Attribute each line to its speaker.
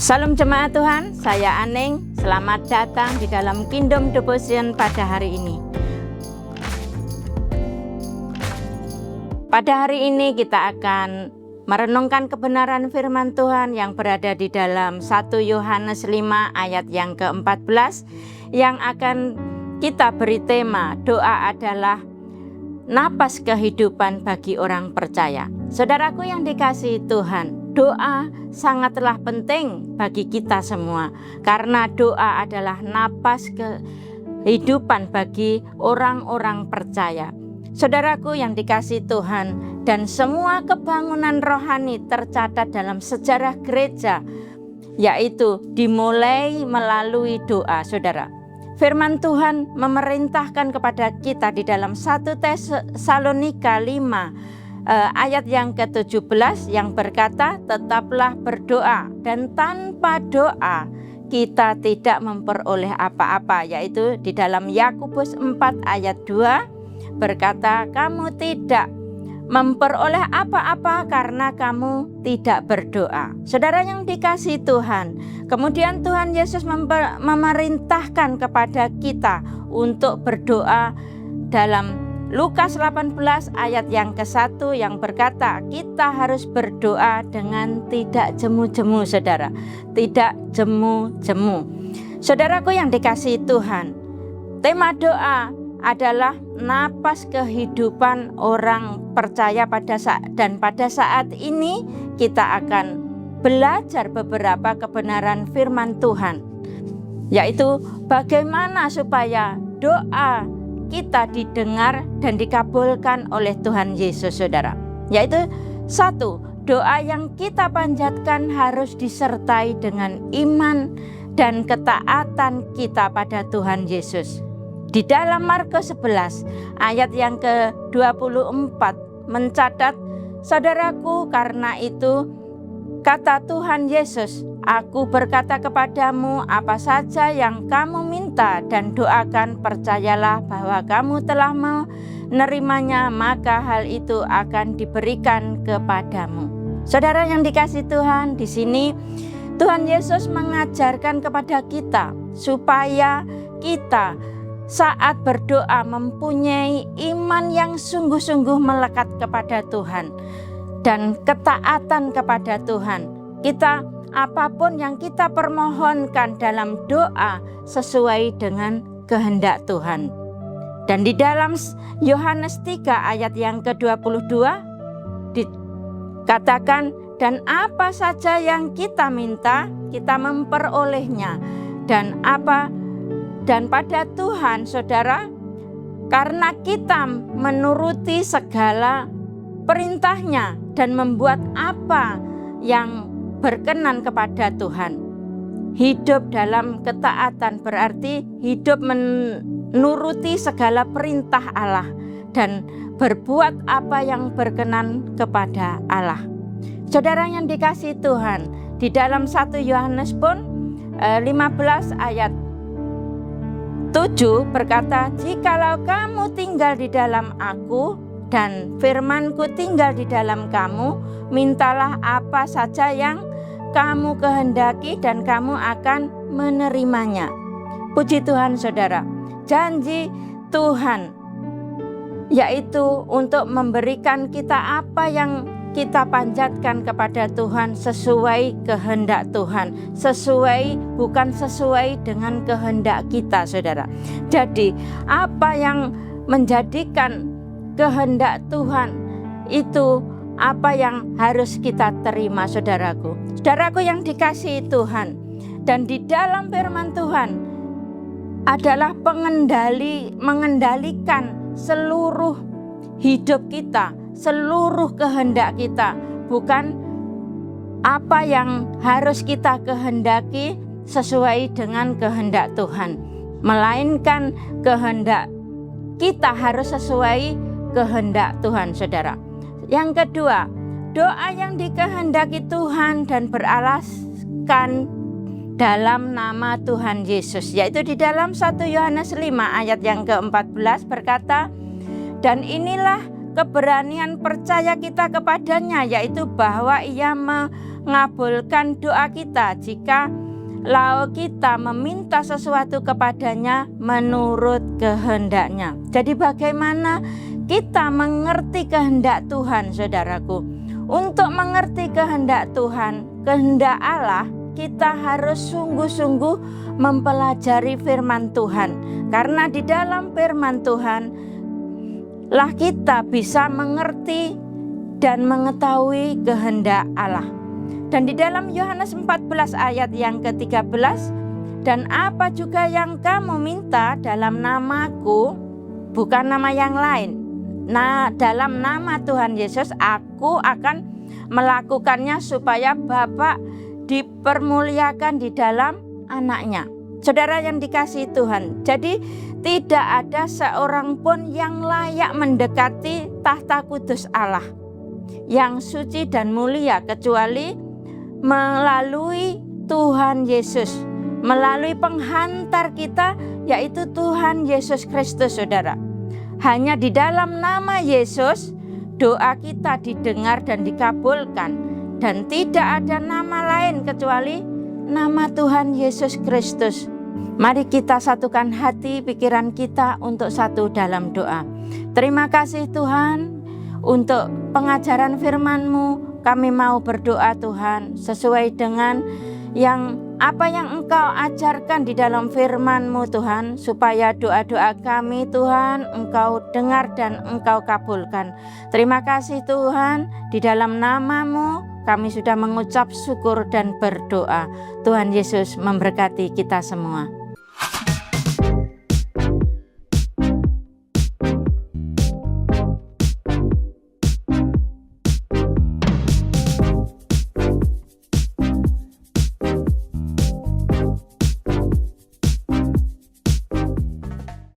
Speaker 1: Salam jemaat Tuhan, saya Aning. Selamat datang di dalam Kingdom Devotion pada hari ini. Pada hari ini kita akan merenungkan kebenaran firman Tuhan yang berada di dalam 1 Yohanes 5 ayat yang ke-14 yang akan kita beri tema doa adalah napas kehidupan bagi orang percaya. Saudaraku yang dikasihi Tuhan, doa sangatlah penting bagi kita semua karena doa adalah napas kehidupan bagi orang-orang percaya. Saudaraku yang dikasihi Tuhan, dan semua kebangunan rohani tercatat dalam sejarah gereja, yaitu dimulai melalui doa. Saudara, firman Tuhan memerintahkan kepada kita di dalam 1 Tesalonika 5 ayat yang ke-17 yang berkata, tetaplah berdoa dan tanpa doa kita tidak memperoleh apa-apa, yaitu di dalam Yakobus 4 ayat 2 berkata, kamu tidak memperoleh apa-apa karena kamu tidak berdoa. Saudara yang dikasihi Tuhan, kemudian Tuhan Yesus memerintahkan kepada kita untuk berdoa dalam Lukas 18 ayat yang ke-1 yang berkata, kita harus berdoa dengan tidak jemu-jemu, saudara. Tidak jemu-jemu. Saudaraku yang dikasihi Tuhan, tema doa adalah napas kehidupan orang percaya pada saat ini kita akan belajar beberapa kebenaran firman Tuhan, yaitu bagaimana supaya doa kita didengar dan dikabulkan oleh Tuhan Yesus, saudara. Yaitu 1, doa yang kita panjatkan harus disertai dengan iman dan ketaatan kita pada Tuhan Yesus. Di dalam Markus 11 ayat yang ke-24 mencatat, saudaraku, karena itu kata Tuhan Yesus, aku berkata kepadamu, apa saja yang kamu minta dan doakan, percayalah bahwa kamu telah menerimanya, maka hal itu akan diberikan kepadamu. Saudara yang dikasihi Tuhan, di sini Tuhan Yesus mengajarkan kepada kita supaya kita saat berdoa mempunyai iman yang sungguh-sungguh melekat kepada Tuhan dan ketaatan kepada Tuhan. Kita apapun yang kita permohonkan dalam doa sesuai dengan kehendak Tuhan. Dan di dalam Yohanes 3 ayat yang ke-22 dikatakan, dan apa saja yang kita minta kita memperolehnya, dan pada Tuhan, saudara, karena kita menuruti segala perintahnya dan membuat apa yang berkenan kepada Tuhan. Hidup dalam ketaatan berarti hidup menuruti segala perintah Allah dan berbuat apa yang berkenan kepada Allah. Saudara yang dikasihi Tuhan, di dalam 1 Yohanes pun 15 ayat 7 berkata, jikalau kamu tinggal di dalam aku dan firmanku tinggal di dalam kamu, mintalah apa saja yang kamu kehendaki dan kamu akan menerimanya. Puji Tuhan, saudara. Janji Tuhan yaitu untuk memberikan kita apa yang kita panjatkan kepada Tuhan sesuai kehendak Tuhan, bukan sesuai dengan kehendak kita, saudara. Jadi apa yang menjadikan kehendak Tuhan itu apa yang harus kita terima, saudaraku. Saudaraku yang dikasihi Tuhan, dan di dalam firman Tuhan adalah mengendalikan seluruh hidup kita, seluruh kehendak kita, bukan apa yang harus kita kehendaki sesuai dengan kehendak Tuhan, melainkan kehendak kita harus sesuai kehendak Tuhan, saudara. Yang kedua, doa yang dikehendaki Tuhan dan beralaskan dalam nama Tuhan Yesus, yaitu di dalam 1 Yohanes 5 ayat yang ke-14 berkata, dan inilah keberanian percaya kita kepadanya, yaitu bahwa Ia mengabulkan doa kita jika kita meminta sesuatu kepadanya menurut kehendak-Nya. Jadi bagaimana kita mengerti kehendak Tuhan, saudaraku? Untuk mengerti kehendak Tuhan, kehendak Allah, kita harus sungguh-sungguh mempelajari firman Tuhan. Karena di dalam firman Tuhan lah kita bisa mengerti dan mengetahui kehendak Allah. Dan di dalam Yohanes 14 ayat yang ke-13, dan apa juga yang kamu minta dalam namaku, bukan nama yang lain, nah dalam nama Tuhan Yesus, aku akan melakukannya supaya Bapa dipermuliakan di dalam anaknya. Saudara yang dikasihi Tuhan, jadi tidak ada seorang pun yang layak mendekati tahta kudus Allah yang suci dan mulia kecuali melalui Tuhan Yesus, melalui penghantar kita yaitu Tuhan Yesus Kristus, saudara. Hanya di dalam nama Yesus doa kita didengar dan dikabulkan, dan tidak ada nama lain kecuali nama Tuhan Yesus Kristus. Mari kita satukan hati pikiran kita untuk satu dalam doa. Terima kasih Tuhan untuk pengajaran firman-Mu. Kami mau berdoa Tuhan sesuai dengan apa yang Engkau ajarkan di dalam firman-Mu Tuhan, supaya doa-doa kami Tuhan Engkau dengar dan Engkau kabulkan. Terima kasih Tuhan, di dalam nama-Mu kami sudah mengucap syukur dan berdoa. Tuhan Yesus memberkati kita semua.